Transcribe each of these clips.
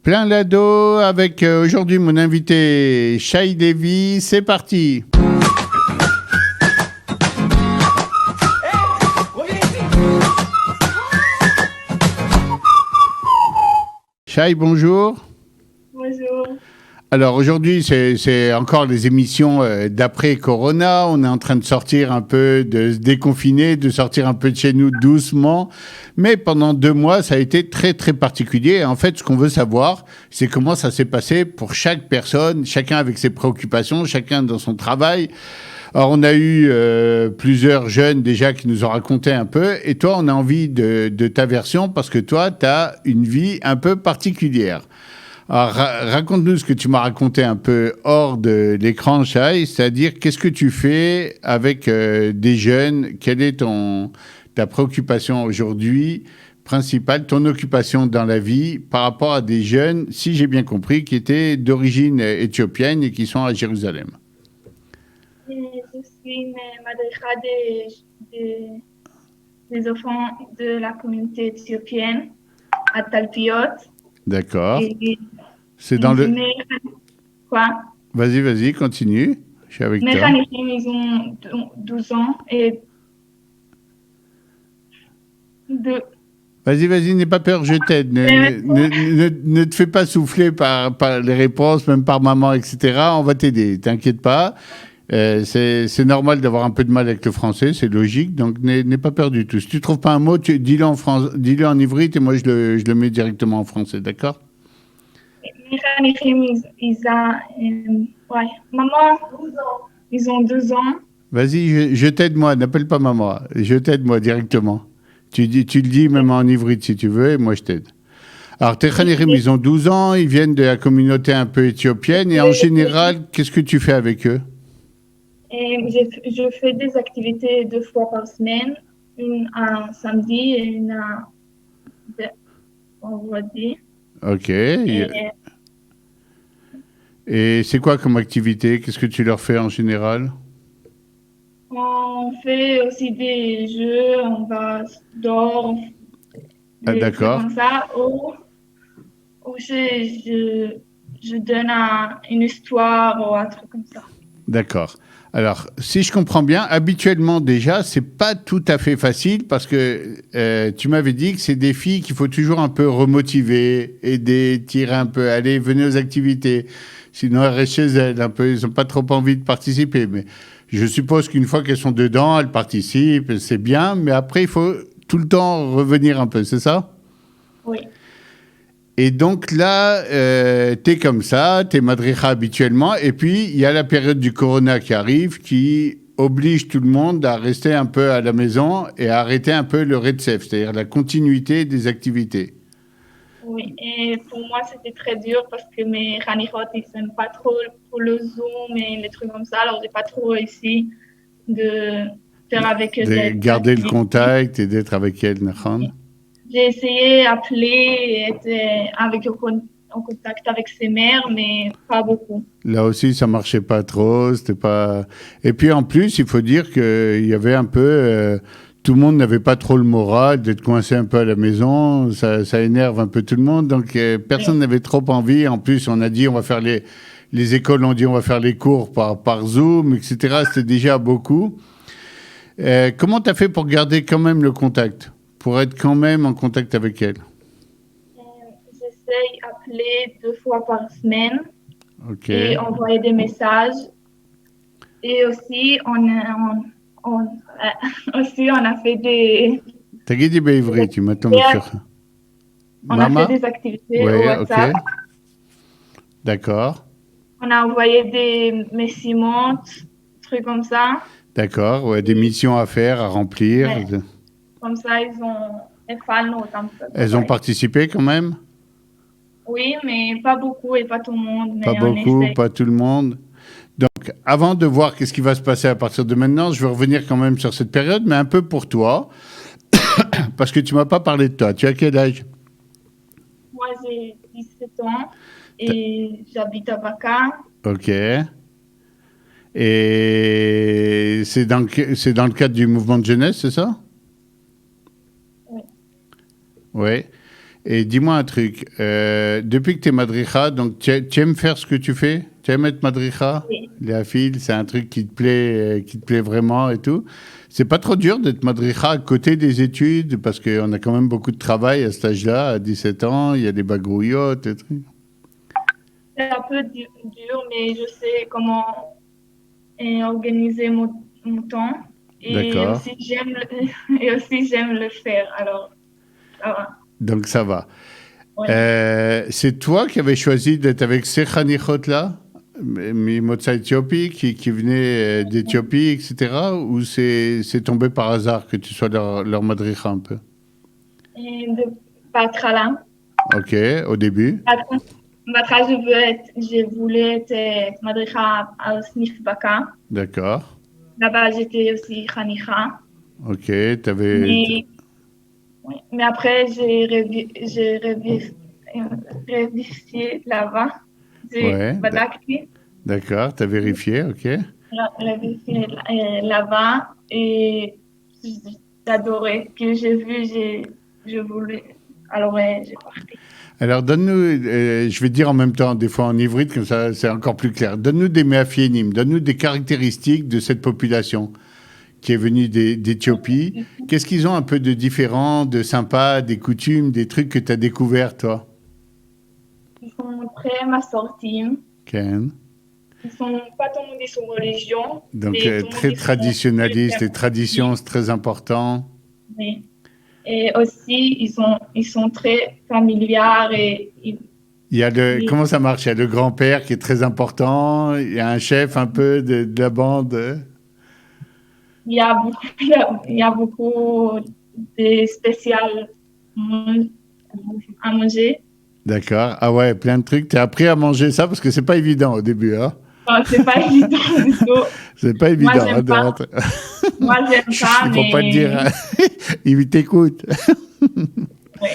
Plein l'ado avec aujourd'hui mon invité Shai Devi. C'est parti. Shai, bonjour. Bonjour. Alors aujourd'hui, c'est encore les émissions d'après-Corona. On est en train de sortir un peu, de se déconfiner, de sortir un peu de chez nous doucement. Mais pendant 2 mois, ça a été très, très particulier. Et en fait, ce qu'on veut savoir, c'est comment ça s'est passé pour chaque personne, chacun avec ses préoccupations, chacun dans son travail. Alors, on a eu plusieurs jeunes déjà qui nous ont raconté un peu. Et toi, on a envie de ta version parce que toi, tu as une vie un peu particulière. Alors, raconte-nous ce que tu m'as raconté un peu hors de l'écran, Shai, c'est-à-dire qu'est-ce que tu fais avec des jeunes, quelle est ta préoccupation aujourd'hui principale, ton occupation dans la vie par rapport à des jeunes, si j'ai bien compris, qui étaient d'origine éthiopienne et qui sont à Jérusalem. Je suis une madricha des enfants de la communauté éthiopienne à Talpiot. D'accord. Et C'est dans le... Quoi? Vas-y, continue. Je suis avec Mes toi. Khanichim, ils ont 12 ans et Vas-y, n'aie pas peur, je t'aide. Ne te fais pas souffler par les réponses, même par maman, etc. On va t'aider, t'inquiète pas. C'est normal d'avoir un peu de mal avec le français, c'est logique, donc n'aie pas peur du tout. Si tu trouves pas un mot, dis-le en ivrite et moi je le mets directement en français, d'accord? mes Khanichim, ouais. Maman, ils ont 12 ans. Vas-y, je t'aide moi, n'appelle pas maman, je t'aide moi directement. Tu le dis même en ivrite si tu veux et moi je t'aide. Alors, tes Khanichim, ils ont 12 ans, ils viennent de la communauté un peu éthiopienne et en général, qu'est-ce que tu fais avec eux? Et je fais des activités 2 fois par semaine, une un samedi et une un vendredi. Ok. Et c'est quoi comme activité? Qu'est-ce que tu leur fais en général? On fait aussi des jeux, on va dehors, Ah, des trucs d'accord, comme ça, ou je donne une histoire ou un truc comme ça. d'accord. Alors, si je comprends bien, habituellement déjà, c'est pas tout à fait facile parce que tu m'avais dit que c'est des filles qu'il faut toujours un peu remotiver, aider, tirer un peu, allez, venez aux activités. Sinon, elles restent chez elles un peu, ils n'ont pas trop envie de participer. Mais je suppose qu'une fois qu'elles sont dedans, elles participent, c'est bien, mais après, il faut tout le temps revenir un peu, c'est ça? Oui. Et donc là, t'es comme ça, t'es madricha habituellement, et puis il y a la période du corona qui arrive, qui oblige tout le monde à rester un peu à la maison et à arrêter un peu le retsef, c'est-à-dire la continuité des activités. Oui, et pour moi, c'était très dur parce que mes Khanichot, ils n'aiment pas trop pour le Zoom et les trucs comme ça, alors j'ai pas trop réussi de faire avec eux De des garder le activités. contact et d'être avec elle, Nachan. J'ai essayé d'appeler et être en contact avec ses mères, mais pas beaucoup. Là aussi, ça marchait pas trop, c'était pas. Et puis en plus, il faut dire qu'il y avait un peu, tout le monde n'avait pas trop le moral d'être coincé un peu à la maison. Ça énerve un peu tout le monde, donc personne Oui. n'avait trop envie. En plus, on a dit, on va faire les écoles ont dit, on va faire les cours par Zoom, etc. C'était déjà beaucoup. Comment tu as fait pour garder quand même le contact, pour être quand même en contact avec elle? J'essaye d'appeler 2 fois par semaine Ok. et envoyer des messages. Et aussi, aussi, on a fait تجي دي des بعبريتي ما activités, تمشيخ. on a fait Maman? des activités au Oui, ok. WhatsApp. D'accord. On a envoyé des messages, trucs comme ça. D'accord. Ouais, des Et, missions à faire, à remplir. ouais, comme ça, ils ont fait autant de Elles ont travail. participé quand même? Oui, mais pas beaucoup et pas tout le monde, Pas mais on beaucoup, essaie. pas tout le monde. Donc, avant de voir qu'est-ce qui va se passer à partir de maintenant, je vais revenir quand même sur cette période, mais un peu pour toi, parce que tu m'as pas parlé de toi. Tu as quel âge? Moi, j'ai 17 ans T'as- et j'habite à Vaca. Ok. Et c'est dans le cadre du mouvement de jeunesse, c'est ça? Oui. Oui. Et dis-moi un truc. Depuis que tu es madricha, donc tu aimes faire ce que tu fais? Tu aimes être madricha? Oui. Les fil, c'est un truc qui te plaît vraiment et tout. C'est pas trop dur d'être madricha à côté des études parce qu'on a quand même beaucoup de travail à cet âge-là, à 17 ans. Il y a des bagrouillottes et tout. C'est un peu dur, mais je sais comment organiser mon temps. Et D'accord. aussi, et aussi, j'aime le faire. Alors, ça va. Donc ça va. Oui. C'est toi qui avais choisi d'être avec ces Khanichot-là, Mimotsa Éthiopie, qui venaient d'Éthiopie, etc. Ou c'est tombé par hasard que tu sois leur madricha un peu? Et de בהתחלה, Ok, au début. בהתחלה je voulais être מדריכה על סניף בקה. D'accord. Là-bas, j'étais aussi Khanicha. Ok, t'avais. Mais, oui, mais après, révisé là-bas. J'ai Ouais, badakti, d'accord, t'as vérifié, ok. révisé là-bas et j'adorais. Que j'ai vu, je voulais. Alors, ouais, j'ai parti. Alors, donne-nous, je vais dire en même temps, des fois en hybride, comme ça c'est encore plus clair. Donne-nous des méafienim, donne-nous des caractéristiques de cette population qui est venue d'Éthiopie. Qu'est-ce qu'ils ont un peu de différent, de sympa, des coutumes, des trucs que tu as découverts, toi? Ils sont très massortim. Ken. Ils sont pas tout le monde dit son religion, Donc, mais tout le monde très dit son traditionnaliste, les traditions, c'est très important. oui. Et aussi, ils sont très familiers et Il y a comment ça marche? Il y a le grand-père qui est très important, il y a un chef un peu de la bande. il y a beaucoup, il y a beaucoup de spécial à manger. D'accord. Ah ouais, plein de trucs. T'as appris à manger ça parce que c'est pas évident au début, hein? Bon, c'est pas évident du tout. C'est pas Moi, évident, hein, j'aime pas. Moi, j'aime pas, Il faut pas le mais dire, hein. Il t'écoute. ouais.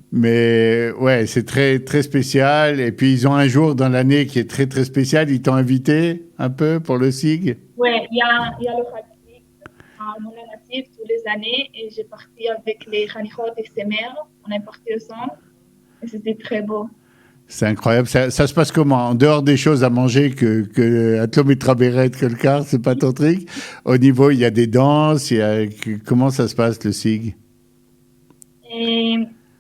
Mais ouais, c'est très, très spécial. Et puis, ils ont un jour dans l'année qui est très, très spécial. Ils t'ont invité un peu pour le SIG. Ouais, il y a le Khadik à mon natif tous les années et j'ai parti avec les Khanichot et ses mères. On est parti ensemble et c'était très beau. C'est incroyable. Ça se passe comment? En dehors des choses à manger que Atlom et Traberet, que le car, c'est pas ton truc. Au niveau, il y a des danses. Comment ça se passe, le SIG? Et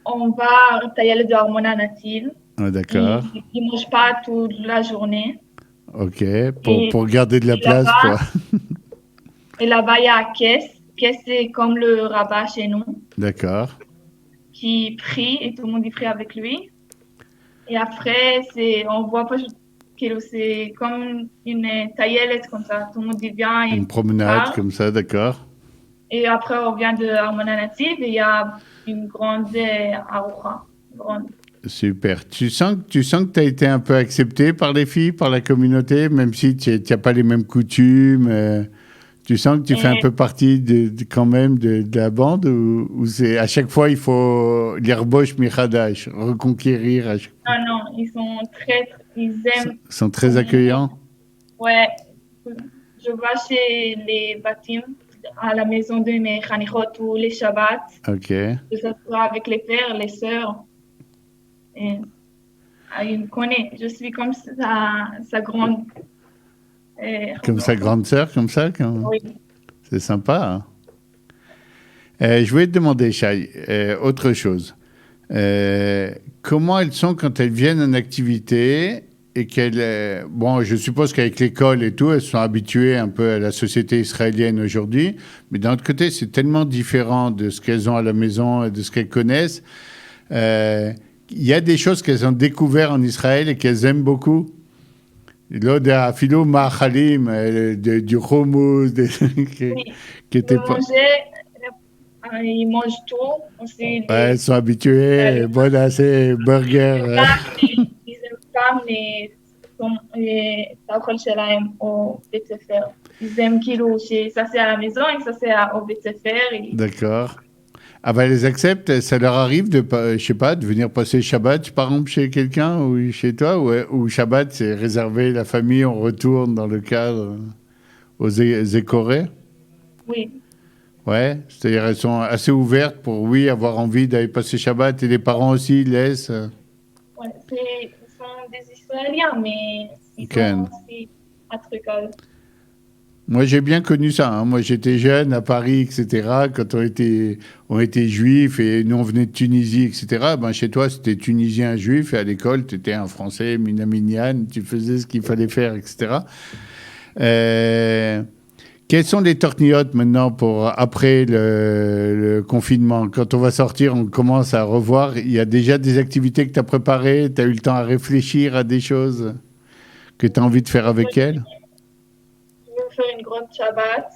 on va tailler de Harmona native. Ah, d'accord. Ils ne mangent pas toute la journée. Ok. Et, Pour garder de la et place, quoi. Là-bas, il y a Kess. Kess, c'est comme le rabbin chez nous, D'accord. qui prie et tout le monde y prie avec lui. Et après, on voit pas que c'est comme une taillette comme ça. Tout le monde y vient et Une promenade parle. comme ça, d'accord. Et après, on vient de Harmona native et il y a une grande aroucha. Grande. Super. Tu sens que tu as été un peu accepté par les filles, par la communauté, même si tu n'as pas les mêmes coutumes. Tu sens que tu fais un peu partie quand même de la bande ou c'est à chaque fois il faut l'irbosh michadash, reconquérir à chaque fois. Ah non, ils aiment. Ils sont très accueillants. Ouais, je vais chez les bâtiments à la maison de mes Khanichot tous les Shabbats. Ok. Je s'assois avec les pères, les sœurs. Et, il me connaît. Je suis comme sa grande. Comme sa grande sœur, comme ça. Oui. C'est sympa. Hein. Je voulais te demander, Shai, autre chose. Comment elles sont quand elles viennent en activité et qu'elles... bon, je suppose qu'avec l'école et tout, elles sont habituées un peu à la société israélienne aujourd'hui, mais d'un autre côté, c'est tellement différent de ce qu'elles ont à la maison et de ce qu'elles connaissent. Il y a des choses qu'elles ont découvertes en Israël et qu'elles aiment beaucoup. Là, des philo machalim, du hummus, qui étaient pas... Ils mangent tout. Aussi, Ouais, elles sont habituées. Bon, là, c'est burger. ils aiment pas, mais les tables שלהם au בית ספר. Ils aiment כאילו ça c'est à la maison et ça c'est au בית ספר. D'accord. Ah ben, elles les acceptent. Ça leur arrive de, je sais pas, de venir passer Shabbat, par exemple, chez quelqu'un ou chez toi, ou Shabbat, c'est réservé, la famille, on retourne dans le cadre aux Écorés? Oui. Ouais, c'est-à-dire elles sont assez ouvertes pour, oui, avoir envie d'aller passer Shabbat et les parents aussi laissent. Ouais, ils sont des Israéliens, mais ils ont Ken. aussi un truc à eux. Moi, j'ai bien connu ça, hein. Moi, j'étais jeune à Paris, etc. Quand on était juifs et nous, on venait de Tunisie, etc. Ben, chez toi, c'était tunisien juif et à l'école, tu étais un Français, minaminian, tu faisais ce qu'il fallait faire, etc. Euh, Quelles sont les tortillotes maintenant pour après le confinement? Quand on va sortir, on commence à revoir. Il y a déjà des activités que tu as préparées, tu as eu le temps à réfléchir à des choses que tu as envie de faire avec Oui, elle? je vais faire une grande Shabbat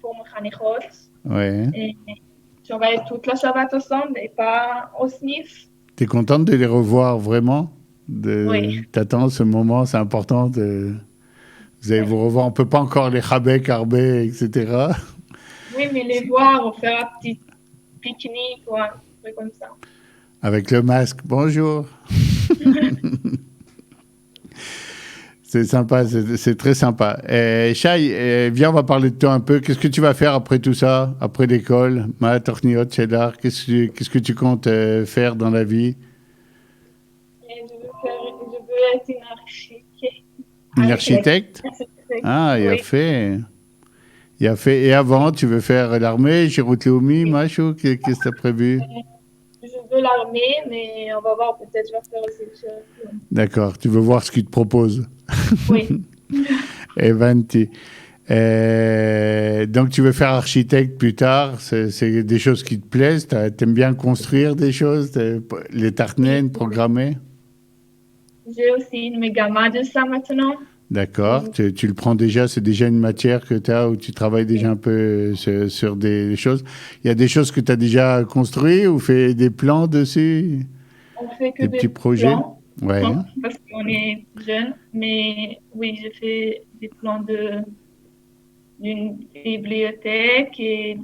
pour mon Hanichot. Ouais. Et on va être toute la Shabbat ensemble et pas au sniff. T'es contente de les revoir vraiment? Oui, T'attends ce moment, c'est important. Vous allez oui. vous revoir. On peut pas encore les rabais, carbet, etc. Oui, mais les voir, on fait un petit pique-nique ou un truc comme ça. Avec le masque. Bonjour. C'est sympa, c'est très sympa. Shai, viens, on va parler de toi un peu. Qu'est-ce que tu vas faire après tout ça, après l'école? Ma Torniot, Cheddar, qu'est-ce que tu comptes faire dans la vie? Et je veux être une Une architecte. architecte? Ah, il a Oui, fait. Il a fait. Et avant, tu veux faire l'armée, Chirut Leoumi, oui. Macho? Qu'est-ce que tu as prévu? Je veux l'armée, mais on va voir, peut-être je vais faire aussi le chef. D'accord, tu veux voir ce qu'il te propose. Oui, Et 20. Donc, tu veux faire architecte plus tard. C'est des choses qui te plaisent. T'aimes bien construire des choses, les oui. tartines, programmer. J'ai aussi une méga de ça maintenant. D'accord, Donc, tu le prends déjà, c'est déjà une matière que tu as où tu travailles déjà oui. un peu sur des choses. Il y a des choses que tu as déjà construites ou fait des plans dessus, On fait que des petits des projets. plans, Ouais. hein, parce qu'on est jeune. Mais oui, j'ai fait des plans d'une bibliothèque et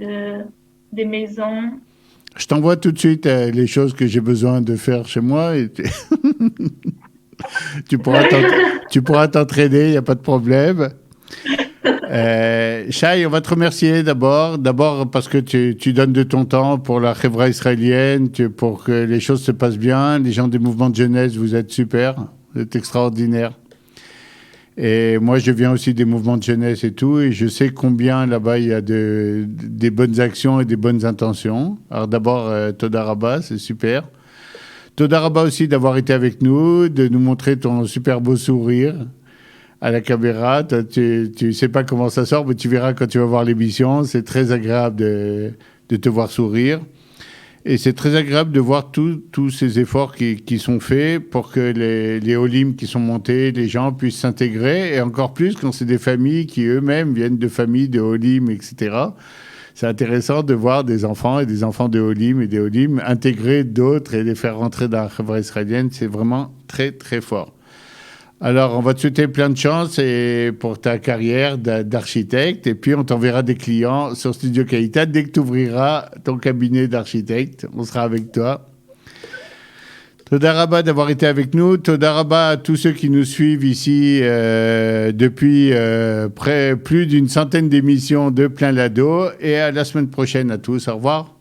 des maisons. Je t'envoie tout de suite les choses que j'ai besoin de faire chez moi et tu pourras tu pourras t'entraîner, il n'y a pas de problème. Shai, on va te remercier d'abord. D'abord parce que tu donnes de ton temps pour la Chevra israélienne, pour que les choses se passent bien. Les gens des mouvements de jeunesse, vous êtes super. Vous êtes extraordinaires. Et moi, je viens aussi des mouvements de jeunesse et tout. Et je sais combien là-bas, il y a des bonnes actions et des bonnes intentions. Alors d'abord, Toda Rabba, c'est super. Toda Rabba aussi d'avoir été avec nous, de nous montrer ton super beau sourire à la caméra. Toi, tu sais pas comment ça sort, mais tu verras quand tu vas voir l'émission. C'est très agréable de te voir sourire. Et c'est très agréable de voir tous ces efforts qui sont faits pour que les Olim qui sont montés, les gens puissent s'intégrer. Et encore plus quand c'est des familles qui eux-mêmes viennent de familles de Olim, etc. C'est intéressant de voir des enfants et des enfants de Olim et des Olim intégrer d'autres et les faire rentrer dans la Chevra israélienne. C'est vraiment très, très fort. Alors, on va te souhaiter plein de chance et pour ta carrière d'architecte. Et puis, on t'enverra des clients sur Studio Kaita. Dès que tu ouvriras ton cabinet d'architecte, on sera avec toi. Toda Rabba d'avoir été avec nous. Toda Rabba à tous ceux qui nous suivent ici depuis plus d'une centaine d'émissions de Plein Lado. Et à la semaine prochaine à tous. Au revoir.